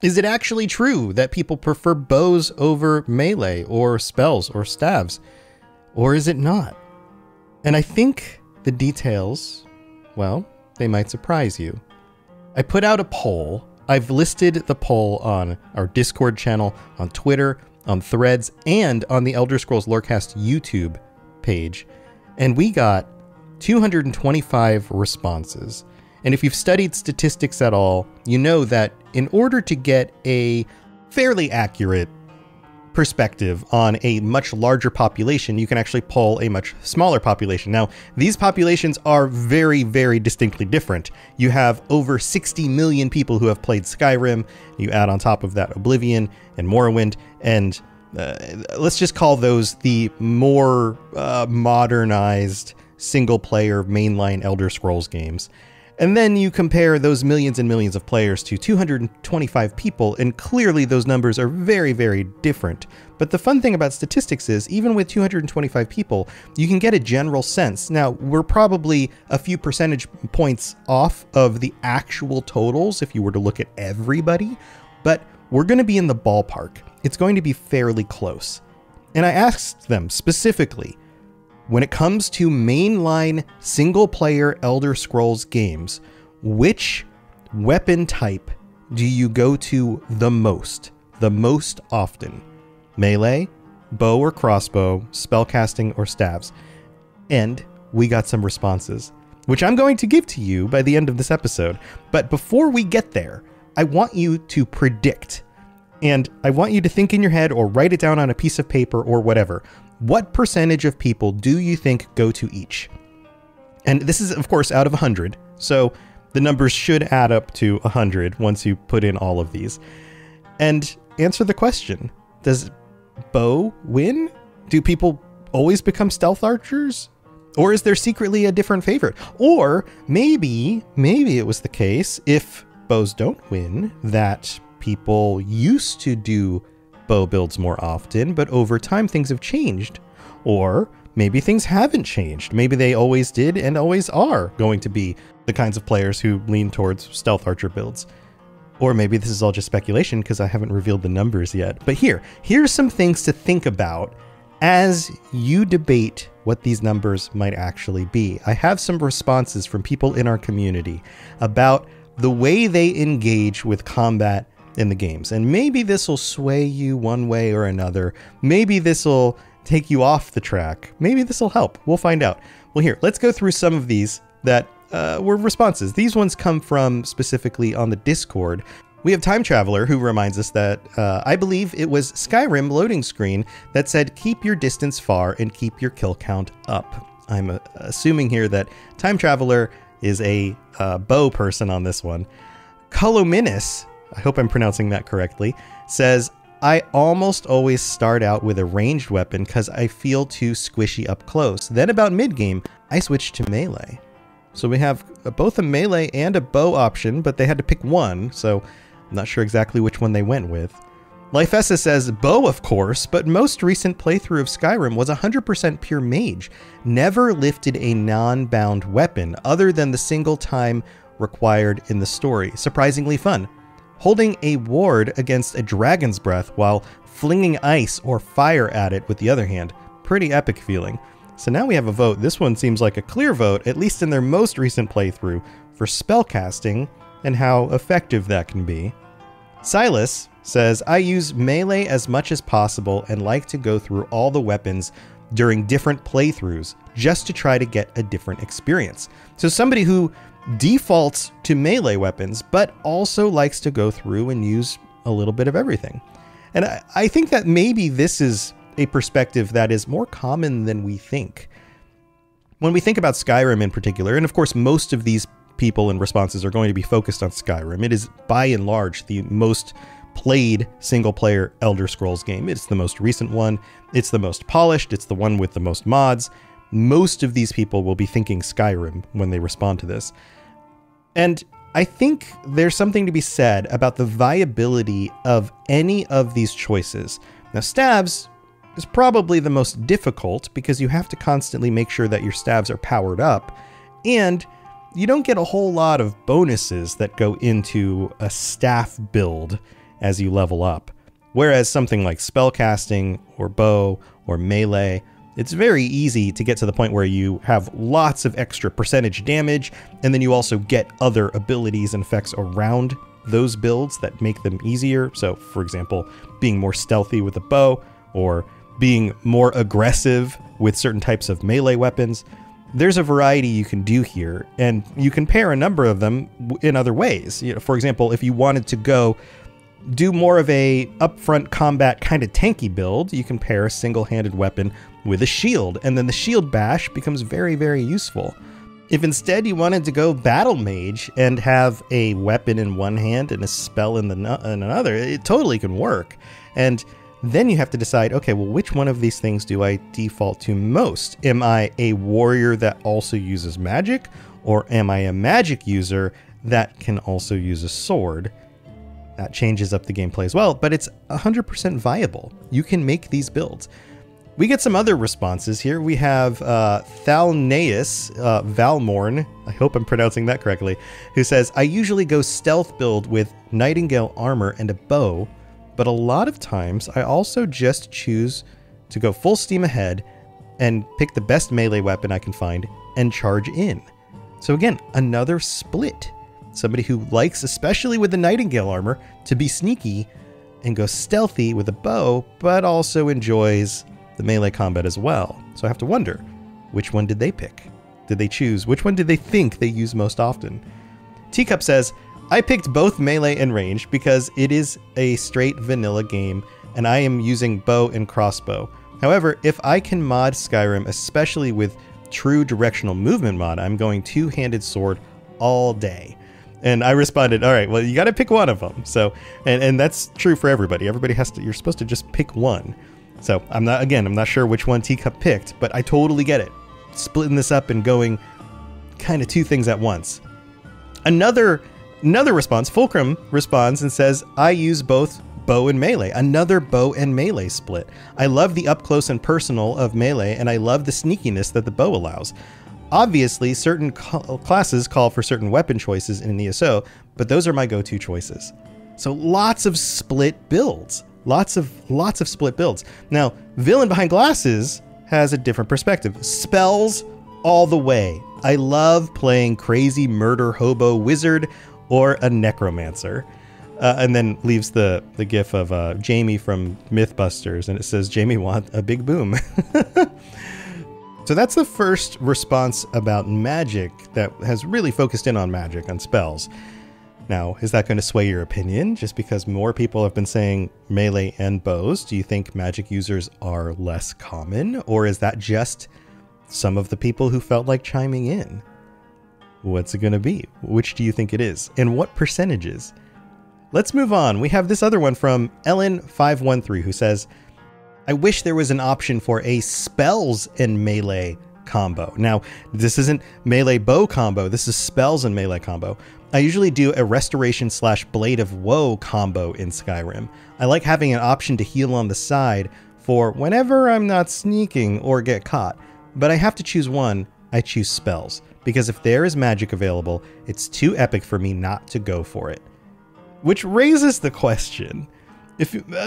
Is it actually true that people prefer bows over melee or spells or staves? Or is it not? And I think the details, well, they might surprise you. I put out a poll. I've listed the poll on our Discord channel, on Twitter, on Threads, and on the Elder Scrolls Lorecast YouTube page. And we got 225 responses. And if you've studied statistics at all, you know that in order to get a fairly accurate perspective on a much larger population, you can actually poll a much smaller population. Now, these populations are very, very distinctly different. You have over 60 million people who have played Skyrim. You add on top of that Oblivion and Morrowind, and let's just call those the more modernized single-player mainline Elder Scrolls games. And then you compare those millions and millions of players to 225 people, and clearly those numbers are very, very different. But the fun thing about statistics is, even with 225 people, you can get a general sense. Now, we're probably a few percentage points off of the actual totals if you were to look at everybody, but we're going to be in the ballpark. It's going to be fairly close. And I asked them specifically, when it comes to mainline single-player Elder Scrolls games, which weapon type do you go to the most often? Melee, bow or crossbow, spellcasting, or staves? And we got some responses, which I'm going to give to you by the end of this episode. But before we get there, I want you to predict, and I want you to think in your head or write it down on a piece of paper or whatever. What percentage of people do you think go to each? And this is, of course, out of 100. So the numbers should add up to 100 once you put in all of these. And answer the question. Does bow win? Do people always become stealth archers? Or is there secretly a different favorite? Or maybe it was the case, if bows don't win, that people used to do bow builds more often, but over time things have changed. Or maybe things haven't changed. Maybe they always did and always are going to be the kinds of players who lean towards stealth archer builds. Or maybe this is all just speculation because I haven't revealed the numbers yet. But here's some things to think about as you debate what these numbers might actually be. I have some responses from people in our community about the way they engage with combat in the games. And maybe this will sway you one way or another. Maybe this will take you off the track. Maybe this will help. We'll find out. Well, here, let's go through some of these that were responses. These ones come from specifically on the Discord. We have Time Traveler, who reminds us that I believe it was Skyrim loading screen that said, keep your distance far and keep your kill count up. I'm assuming here that Time Traveler is a bow person on this one. Colominus, I hope I'm pronouncing that correctly, says, I almost always start out with a ranged weapon because I feel too squishy up close. Then about mid-game, I switch to melee. So we have both a melee and a bow option, but they had to pick one, so I'm not sure exactly which one they went with. Lifessa says, bow of course, but most recent playthrough of Skyrim was 100% pure mage. Never lifted a non-bound weapon other than the single time required in the story. Surprisingly fun. Holding a ward against a dragon's breath while flinging ice or fire at it with the other hand. Pretty epic feeling. So now we have a vote. This one seems like a clear vote, at least in their most recent playthrough, for spellcasting and how effective that can be. Silas says, I use melee as much as possible and like to go through all the weapons during different playthroughs just to try to get a different experience. So somebody who defaults to melee weapons, but also likes to go through and use a little bit of everything. And I think that maybe this is a perspective that is more common than we think. When we think about Skyrim in particular, and of course most of these people and responses are going to be focused on Skyrim. It is by and large the most played single-player Elder Scrolls game. It's the most recent one. It's the most polished. It's the one with the most mods. Most of these people will be thinking Skyrim when they respond to this. And I think there's something to be said about the viability of any of these choices. Now, staves is probably the most difficult because you have to constantly make sure that your staves are powered up, and you don't get a whole lot of bonuses that go into a staff build as you level up. Whereas something like spellcasting or bow or melee, it's very easy to get to the point where you have lots of extra percentage damage, and then you also get other abilities and effects around those builds that make them easier. So, for example, being more stealthy with a bow, or being more aggressive with certain types of melee weapons. There's a variety you can do here, and you can pair a number of them in other ways. You know, for example, if you wanted to go do more of a upfront combat kind of tanky build, you can pair a single-handed weapon with a shield, and then the shield bash becomes very, very useful. If instead you wanted to go battle mage and have a weapon in one hand and a spell in another, it totally can work. And then you have to decide, okay, well, which one of these things do I default to most? Am I a warrior that also uses magic, or am I a magic user that can also use a sword? That changes up the gameplay as well, but it's 100% viable. You can make these builds. We get some other responses here. We have Thalnaeus Valmorn, I hope I'm pronouncing that correctly, who says, I usually go stealth build with Nightingale armor and a bow, but a lot of times I also just choose to go full steam ahead and pick the best melee weapon I can find and charge in. So again, another split. Somebody who likes, especially with the Nightingale armor, to be sneaky and go stealthy with a bow, but also enjoys the melee combat as well. So I have to wonder, which one did they pick? Did they choose? Which one did they think they use most often? Teacup says, I picked both melee and range because it is a straight vanilla game and I am using bow and crossbow. However, if I can mod Skyrim, especially with true directional movement mod, I'm going two-handed sword all day. And I responded, all right, well, you got to pick one of them. So, and that's true for everybody. Everybody has to, you're supposed to just pick one. So I'm not sure which one Teacup picked, but I totally get it. Splitting this up and going kind of two things at once. Another response, Fulcrum responds and says, I use both bow and melee. Another bow and melee split. I love the up close and personal of melee, and I love the sneakiness that the bow allows. Obviously, certain classes call for certain weapon choices in an ESO, but those are my go-to choices. So lots of split builds. Lots of split builds. Now, Villain Behind Glasses has a different perspective. Spells all the way. I love playing crazy murder hobo wizard or a necromancer. And then leaves the gif of Jamie from Mythbusters, and it says, Jamie want a big boom. So that's the first response about magic that has really focused in on magic, on spells. Now, is that going to sway your opinion just because more people have been saying melee and bows? Do you think magic users are less common, or is that just some of the people who felt like chiming in? What's it going to be? Which do you think it is? And what percentages? Let's move on. We have this other one from Ellen513 who says, I wish there was an option for a spells and melee combo. Now, this isn't melee bow combo. This is spells and melee combo. I usually do a restoration/blade of woe combo in Skyrim. I like having an option to heal on the side for whenever I'm not sneaking or get caught. But I have to choose one. I choose spells, because if there is magic available, it's too epic for me not to go for it. Which raises the question,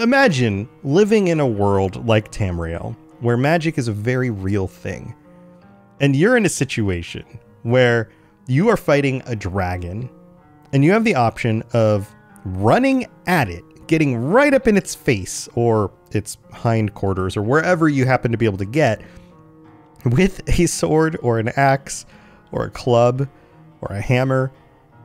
imagine living in a world like Tamriel, where magic is a very real thing, and you're in a situation where you are fighting a dragon, and you have the option of running at it, getting right up in its face, or its hindquarters, or wherever you happen to be able to get, with a sword, or an axe, or a club, or a hammer,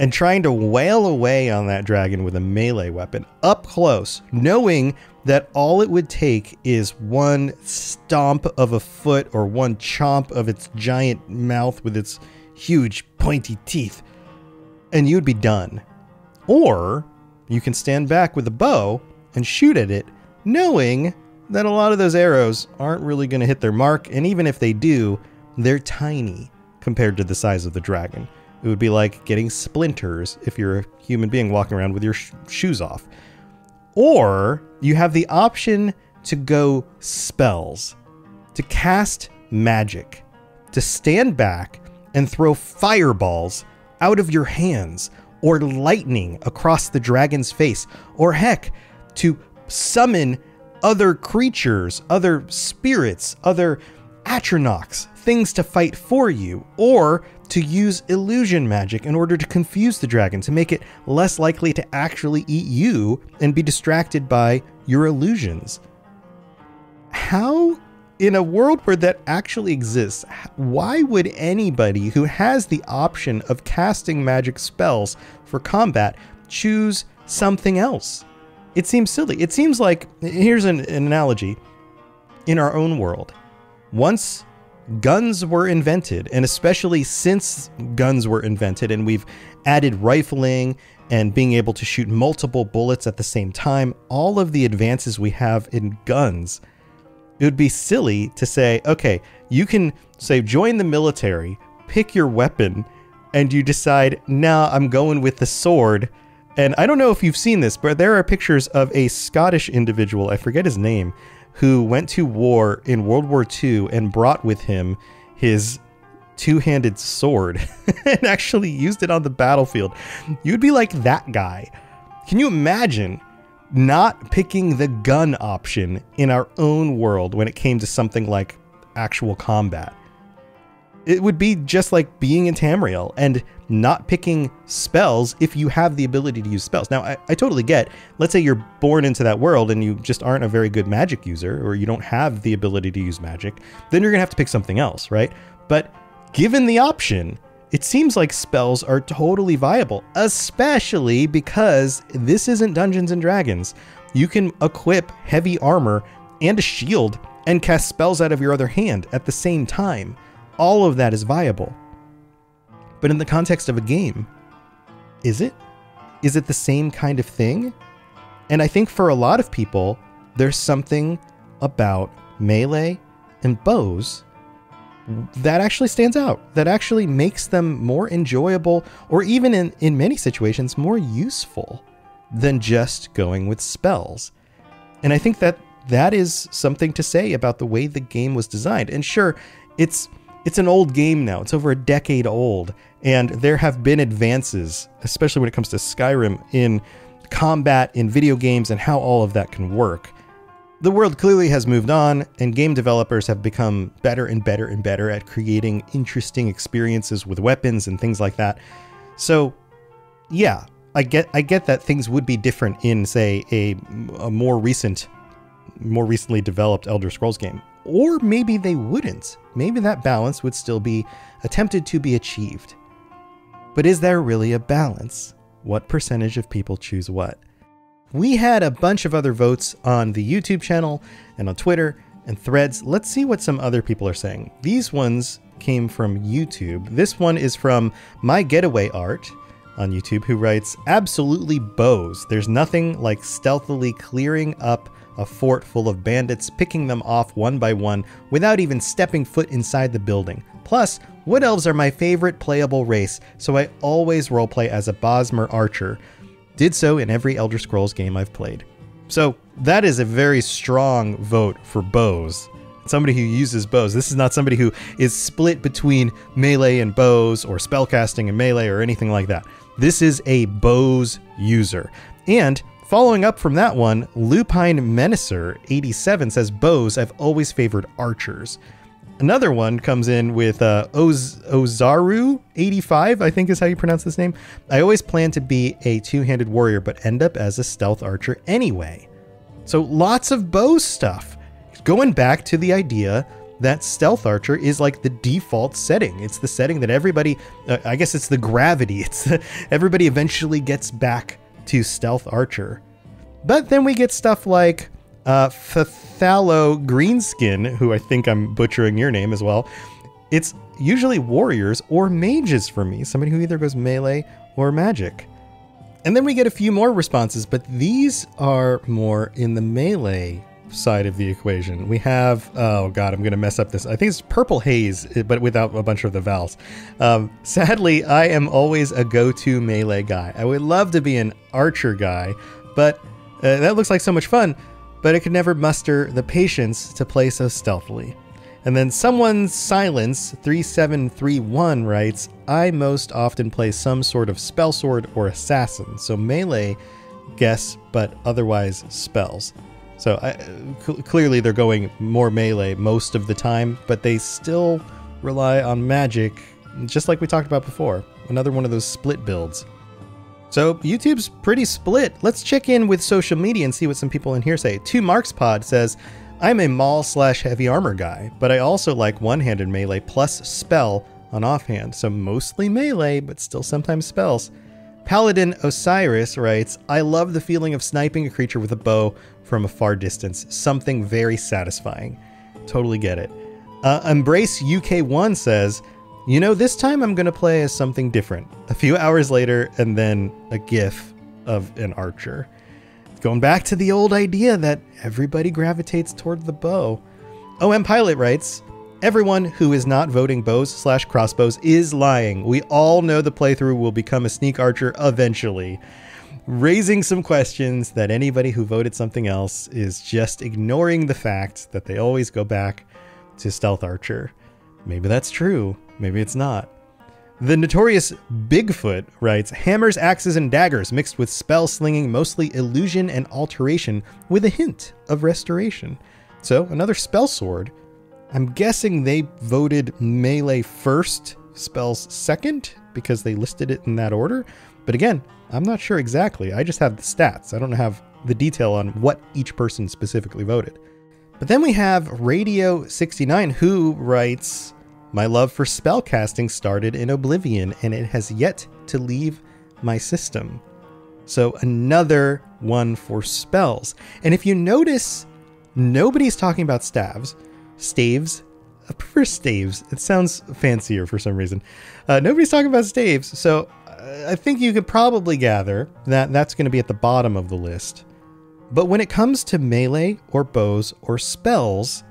and trying to wail away on that dragon with a melee weapon up close, knowing that all it would take is one stomp of a foot or one chomp of its giant mouth with its huge pointy teeth, and you'd be done. Or you can stand back with a bow and shoot at it, knowing that a lot of those arrows aren't really going to hit their mark, and even if they do, they're tiny compared to the size of the dragon. It would be like getting splinters if you're a human being walking around with your shoes off. Or you have the option to go spells, to cast magic, to stand back and throw fireballs out of your hands or lightning across the dragon's face, or heck, to summon other creatures, other spirits, other atronachs, things to fight for you, or to use illusion magic in order to confuse the dragon, to make it less likely to actually eat you and be distracted by your illusions. How, in a world where that actually exists, why would anybody who has the option of casting magic spells for combat choose something else? It seems silly. It seems like, here's an analogy. In our own world, once guns were invented, and especially since guns were invented and we've added rifling and being able to shoot multiple bullets at the same time, all of the advances we have in guns, it would be silly to say, okay, you can say join the military, pick your weapon, and you decide, nah, I'm going with the sword. And I don't know if you've seen this, but there are pictures of a Scottish individual, I forget his name, who went to war in World War II and brought with him his two-handed sword and actually used it on the battlefield. You'd be like that guy. Can you imagine not picking the gun option in our own world when it came to something like actual combat? It would be just like being in Tamriel and not picking spells if you have the ability to use spells. Now, I totally get, let's say you're born into that world and you just aren't a very good magic user, or you don't have the ability to use magic, then you're gonna have to pick something else, right? But given the option, it seems like spells are totally viable, especially because this isn't Dungeons and Dragons. You can equip heavy armor and a shield and cast spells out of your other hand at the same time. All of that is viable. But in the context of a game, is it? Is it the same kind of thing? And I think for a lot of people, there's something about melee and bows that actually stands out, that actually makes them more enjoyable, or even in many situations, more useful than just going with spells. And I think that is something to say about the way the game was designed. And sure, it's an old game now. It's over a decade old. And there have been advances, especially when it comes to Skyrim, in combat, in video games, and how all of that can work. The world clearly has moved on, and game developers have become better and better and better at creating interesting experiences with weapons and things like that. So, yeah, I get that things would be different in, say, a more recently developed Elder Scrolls game. Or maybe they wouldn't. Maybe that balance would still be attempted to be achieved. But is there really a balance? What percentage of people choose what? We had a bunch of other votes on the YouTube channel and on Twitter and Threads. Let's see what some other people are saying. These ones came from YouTube. This one is from My Getaway Art on YouTube, who writes, absolutely bows. There's nothing like stealthily clearing up a fort full of bandits, picking them off one by one without even stepping foot inside the building. Plus, Wood Elves are my favorite playable race, so I always roleplay as a Bosmer archer. Did so in every Elder Scrolls game I've played. So that is a very strong vote for bows. Somebody who uses bows. This is not somebody who is split between melee and bows, or spellcasting and melee, or anything like that. This is a bows user. And following up from that one, Lupine Menacer 87 says, bows, I've always favored archers. Another one comes in with Ozaru 85, I think is how you pronounce this name. I always plan to be a two-handed warrior, but end up as a stealth archer anyway. So lots of bow stuff. Going back to the idea that stealth archer is like the default setting. It's the setting that everybody, I guess it's the gravity. Everybody eventually gets back to stealth archer. But then we get stuff like Fathalo Greenskin, who I think I'm butchering your name as well. It's usually warriors or mages for me, somebody who either goes melee or magic. And then we get a few more responses, but these are more in the melee side of the equation. We have, oh god, I'm going to mess up this. I think it's Purple Haze, but without a bunch of the vowels. Sadly, I am always a go-to melee guy. I would love to be an archer guy, but that looks like so much fun, but I could never muster the patience to play so stealthily. And then someone's silence 3731 writes, I most often play some sort of spell sword or assassin. So melee, guess, but otherwise spells. So clearly they're going more melee most of the time, but they still rely on magic, just like we talked about before. Another one of those split builds. So YouTube's pretty split. Let's check in with social media and see what some people in here say. 2MarksPod says, I'm a maul/heavy armor guy, but I also like one-handed melee plus spell on offhand. So mostly melee, but still sometimes spells. Paladin Osiris writes, I love the feeling of sniping a creature with a bow from a far distance. Something very satisfying. Totally get it. Embrace UK1 says, you know, this time I'm going to play as something different. A few hours later, and then a gif of an archer. Going back to the old idea that everybody gravitates toward the bow. OM Pilot writes, everyone who is not voting bows/crossbows is lying. We all know the playthrough will become a sneak archer eventually. Raising some questions that anybody who voted something else is just ignoring the fact that they always go back to stealth archer. Maybe that's true. Maybe it's not. The notorious Bigfoot writes, hammers, axes, and daggers mixed with spell slinging, mostly illusion and alteration with a hint of restoration. So another spell sword. I'm guessing they voted melee first, spells second, because they listed it in that order. But again, I'm not sure exactly. I just have the stats. I don't have the detail on what each person specifically voted. But then we have Radio69 who writes, my love for spellcasting started in Oblivion and it has yet to leave my system. So another one for spells. And if you notice, nobody's talking about staves. I prefer staves. It sounds fancier for some reason. Nobody's talking about staves. So I think you could probably gather that that's going to be at the bottom of the list. But when it comes to melee or bows or spells,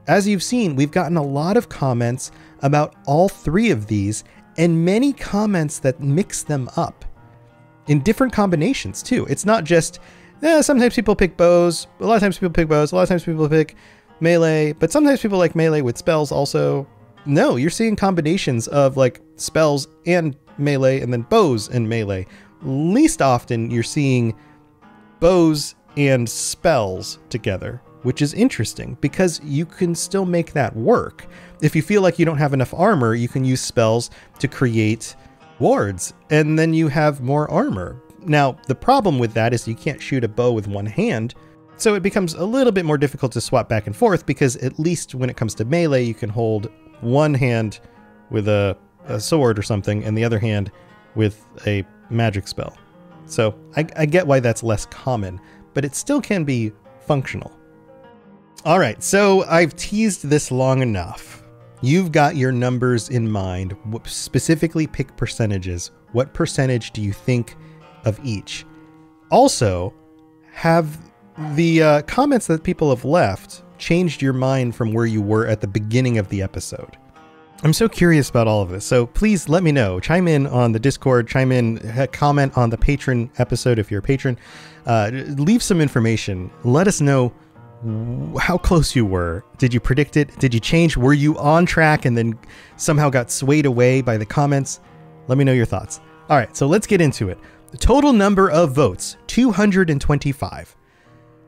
as you've seen, we've gotten a lot of comments about all three of these and many comments that mix them up in different combinations too. It's not just, sometimes people pick bows, a lot of times people pick bows, a lot of times people pick melee, but sometimes people like melee with spells also. No, you're seeing combinations of like spells and melee and then bows and melee. Least often you're seeing bows and spells together, which is interesting because you can still make that work. If you feel like you don't have enough armor, you can use spells to create wards and then you have more armor. Now, the problem with that is you can't shoot a bow with one hand, so it becomes a little bit more difficult to swap back and forth because at least when it comes to melee, you can hold one hand with a sword or something and the other hand with a magic spell. So I get why that's less common, but it still can be functional. All right, so I've teased this long enough. You've got your numbers in mind. Specifically pick percentages. What percentage do you think of each? Also, have the comments that people have left changed your mind from where you were at the beginning of the episode? I'm so curious about all of this, so please let me know. Chime in on the Discord, comment on the patron episode if you're a patron. Leave some information. Let us know how close you were. Did you predict it? Did you change? Were you on track and then somehow got swayed away by the comments? Let me know your thoughts. All right, so let's get into it. The total number of votes, 225.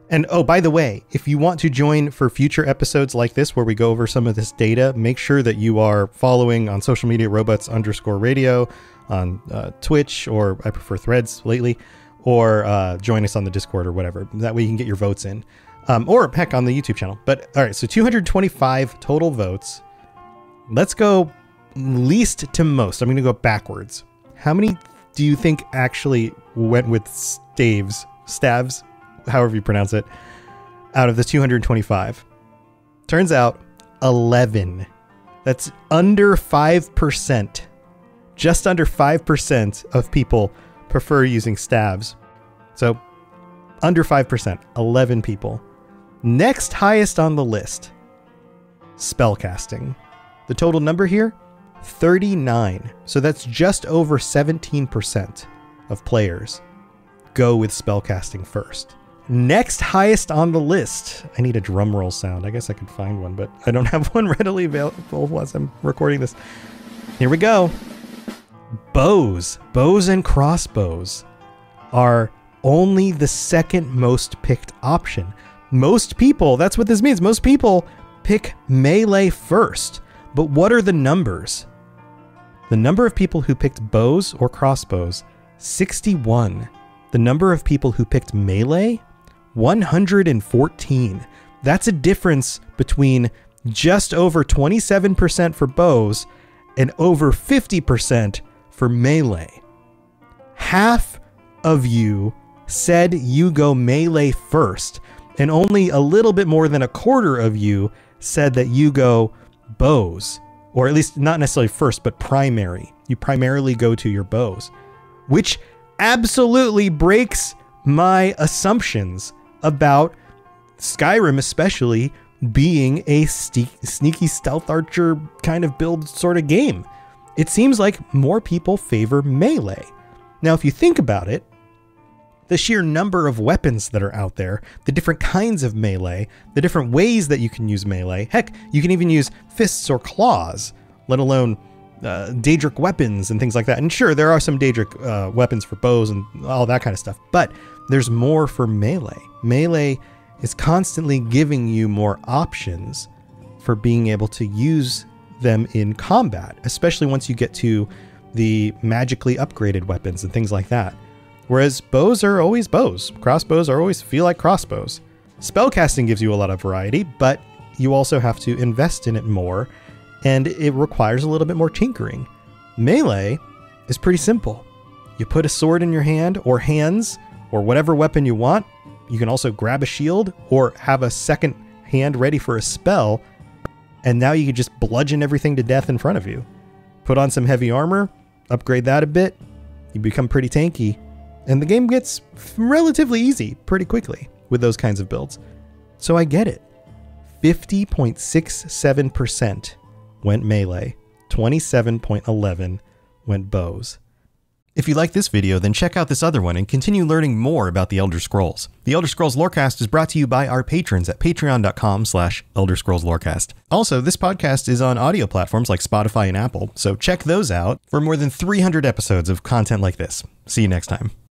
And oh, by the way, if you want to join for future episodes like this, where we go over some of this data, make sure that you are following on social media, robots_radio on Twitch, or I prefer Threads lately, or join us on the Discord or whatever. That way you can get your votes in. Or heck, on the YouTube channel. But all right, so 225 total votes. Let's go least to most. I'm going to go backwards. How many do you think actually went with staves, however you pronounce it, out of the 225? Turns out 11. That's under 5%. Just under 5% of people prefer using staves. So under 5%, 11 people. Next highest on the list, spellcasting. The total number here, 39. So that's just over 17% of players go with spellcasting first. Next highest on the list. I need a drum roll sound. I guess I could find one, but I don't have one readily available as I'm recording this. Here we go. Bows. Bows and crossbows are only the second most picked option. Most people, that's what this means. Most people pick melee first. But what are the numbers? The number of people who picked bows or crossbows, 61. The number of people who picked melee, 114. That's a difference between just over 27% for bows and over 50% for melee. Half of you said you go melee first, and only a little bit more than a quarter of you said that you go bows, or at least not necessarily first, but primary. You primarily go to your bows, which absolutely breaks my assumptions about Skyrim, especially being a sneaky stealth archer kind of build sort of game. It seems like more people favor melee. Now, if you think about it, the sheer number of weapons that are out there, the different kinds of melee, the different ways that you can use melee. Heck, you can even use fists or claws, let alone Daedric weapons and things like that. And sure, there are some Daedric weapons for bows and all that kind of stuff, but there's more for melee. Melee is constantly giving you more options for being able to use them in combat, especially once you get to the magically upgraded weapons and things like that. Whereas bows are always bows. Crossbows are always feel like crossbows. Spellcasting gives you a lot of variety, but you also have to invest in it more, and it requires a little bit more tinkering. Melee is pretty simple. You put a sword in your hand or hands, or whatever weapon you want. You can also grab a shield or have a second hand ready for a spell, and now you can just bludgeon everything to death in front of you. Put on some heavy armor, upgrade that a bit, you become pretty tanky, and the game gets relatively easy pretty quickly with those kinds of builds. So I get it. 50.67% went melee, 27.11% went bows. If you like this video, then check out this other one and continue learning more about the Elder Scrolls. The Elder Scrolls Lorecast is brought to you by our patrons at patreon.com/Elder Scrolls Lorecast. Also, this podcast is on audio platforms like Spotify and Apple, so check those out for more than 300 episodes of content like this. See you next time.